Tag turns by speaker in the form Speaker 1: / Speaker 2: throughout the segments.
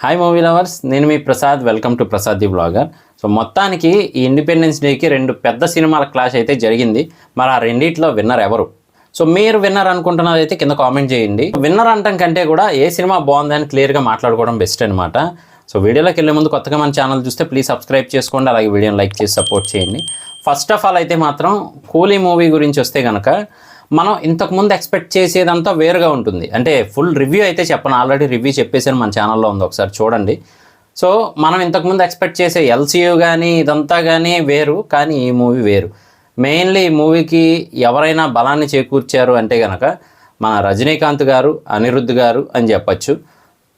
Speaker 1: Hi movie lovers, నేను మీ Prasad. Welcome to Prasad the blogger. So మొత్తానికి ఈ ఇండిపెండెన్స్ డేకి రెండు పెద్ద సినిమాల క్లాష్ అయితే జరిగింది. మరి ఆ రెండిట్లో విన్నర్ ఎవరు? సో మీరు విన్నర్ అనుకుంటున్నది అయితే కింద కామెంట్ చేయండి. విన్నర్ అంటాం కంటే కూడా ఏ సినిమా బాగుందని క్లియర్గా మాట్లాడుకోవడం బెస్ట్ అనమాట. సో వీడియోలోకి వెళ్ళే ముందు కొత్తగా మన ఛానల్ చూస్తే ప్లీజ్ సబ్స్క్రైబ్ చేసుకోండి, అలాగే వీడియోని లైక్ చేసి సపోర్ట్ చేయండి. ఫస్ట్ ఆఫ్ ఆల్ అయితే మాత్రం కూలీ మూవీ గురించి వస్తే కనుక మనం ఇంతకుముందు ఎక్స్పెక్ట్ చేసేదంతా వేరుగా ఉంటుంది. అంటే ఫుల్ రివ్యూ అయితే చెప్పను, ఆల్రెడీ రివ్యూ చెప్పేసాను, మన ఛానల్లో ఉంది, ఒకసారి చూడండి. సో మనం ఇంతకుముందు ఎక్స్పెక్ట్ చేసే ఎల్సీయూ కానీ ఇదంతా కానీ వేరు, కానీ ఈ మూవీ వేరు. మెయిన్లీ ఈ మూవీకి ఎవరైనా బలాన్ని చేకూర్చారు అంటే కనుక మన రజనీకాంత్ గారు, అనిరుద్ధ్ గారు అని చెప్పచ్చు.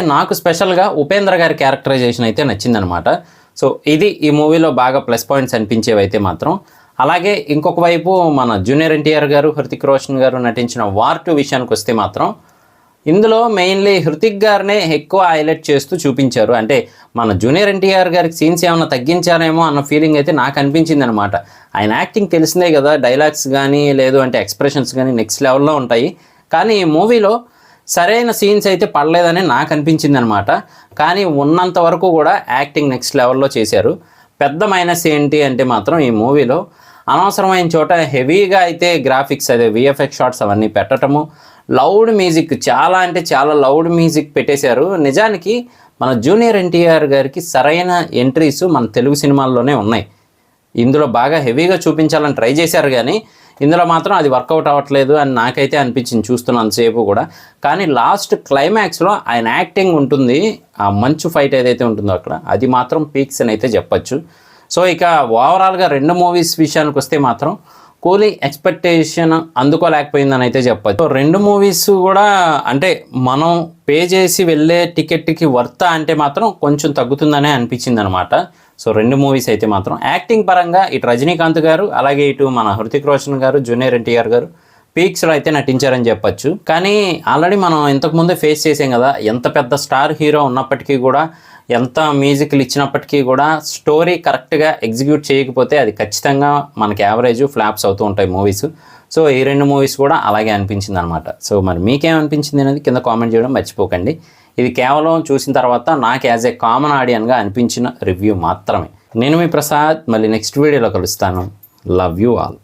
Speaker 1: నాకు స్పెషల్గా ఉపేంద్ర గారి క్యారెక్టరైజేషన్ అయితే నచ్చిందనమాట. సో ఇది ఈ మూవీలో బాగా ప్లస్ పాయింట్స్ అనిపించేవి అయితే మాత్రం. అలాగే ఇంకొక వైపు మన జూనియర్ ఎన్టీఆర్ గారు, హృతిక్ రోషన్ గారు నటించిన వార్ 2 విషయానికి వస్తే మాత్రం ఇందులో మెయిన్లీ హృతిక్ గారినే ఎక్కువ హైలైట్ చేస్తూ చూపించారు. అంటే మన జూనియర్ ఎన్టీఆర్ గారికి సీన్స్ ఏమైనా తగ్గించారేమో అన్న ఫీలింగ్ అయితే నాకు అనిపించింది అనమాట. ఆయన యాక్టింగ్ తెలిసిందే కదా, డైలాగ్స్ కానీ లేదు అంటే ఎక్స్ప్రెషన్స్ కానీ నెక్స్ట్ లెవెల్లో ఉంటాయి. కానీ ఈ మూవీలో సరైన సీన్స్ అయితే పడలేదని నాకు అనిపించింది అనమాట. కానీ ఉన్నంత వరకు కూడా యాక్టింగ్ నెక్స్ట్ లెవెల్లో చేశారు. పెద్ద మైనస్ ఏంటి అంటే మాత్రం ఈ మూవీలో అనవసరమైన చోట హెవీగా అయితే గ్రాఫిక్స్, అదే విఎఫ్ఎక్స్ షాట్స్ అవన్నీ పెట్టడము, లౌడ్ మ్యూజిక్, చాలా అంటే చాలా లౌడ్ మ్యూజిక్ పెట్టేశారు. నిజానికి మన జూనియర్ ఎన్టీఆర్ గారికి సరైన ఎంట్రీస్ మన తెలుగు సినిమాల్లోనే ఉన్నాయి. ఇందులో బాగా హెవీగా చూపించాలని ట్రై చేశారు, కానీ ఇందులో మాత్రం అది వర్కౌట్ అవ్వట్లేదు అని నాకైతే అనిపించింది చూస్తున్నంతసేపు కూడా. కానీ లాస్ట్ క్లైమాక్స్లో ఆయన యాక్టింగ్ ఉంటుంది, ఆ మంచు ఫైట్ ఏదైతే ఉంటుందో అక్కడ, అది మాత్రం పీక్స్ అని అయితే చెప్పచ్చు. సో ఇక ఓవరాల్గా రెండు మూవీస్ విషయానికి వస్తే మాత్రం కూలీ ఎక్స్పెక్టేషన్ అందుకోలేకపోయిందని అయితే చెప్పచ్చు. రెండు మూవీస్ కూడా అంటే మనం పే చేసి వెళ్ళే టికెట్కి వర్తా అంటే మాత్రం కొంచెం తగ్గుతుందనే అనిపించింది అనమాట. సో రెండు మూవీస్ అయితే మాత్రం యాక్టింగ్ పరంగా ఇటు రజనీకాంత్ గారు, అలాగే ఇటు మన హృతిక్ రోషన్ గారు, జూనియర్ ఎన్టీఆర్ గారు పీక్స్లో అయితే నటించారని చెప్పచ్చు. కానీ ఆల్రెడీ మనం ఇంతకుముందే ఫేస్ చేసాం కదా, ఎంత పెద్ద స్టార్ హీరో ఉన్నప్పటికీ కూడా, ఎంత మ్యూజిక్లు ఇచ్చినప్పటికీ కూడా స్టోరీ కరెక్ట్గా ఎగ్జిక్యూట్ చేయకపోతే అది ఖచ్చితంగా మనకి యావరేజ్ ఫ్లాప్స్ అవుతూ ఉంటాయి మూవీస్. సో ఈ రెండు మూవీస్ కూడా అలాగే అనిపించింది అనమాట. సో మరి మీకేమనిపించింది అనేది కింద కామెంట్ చేయడం మర్చిపోకండి. ఇది కేవలం చూసిన తర్వాత నాకు యాజ్ ఏ కామన్ ఆడియన్గా అనిపించిన రివ్యూ మాత్రమే. నేను మీ ప్రసాద్, మళ్ళీ నెక్స్ట్ వీడియోలో కలుస్తాను. Love you all.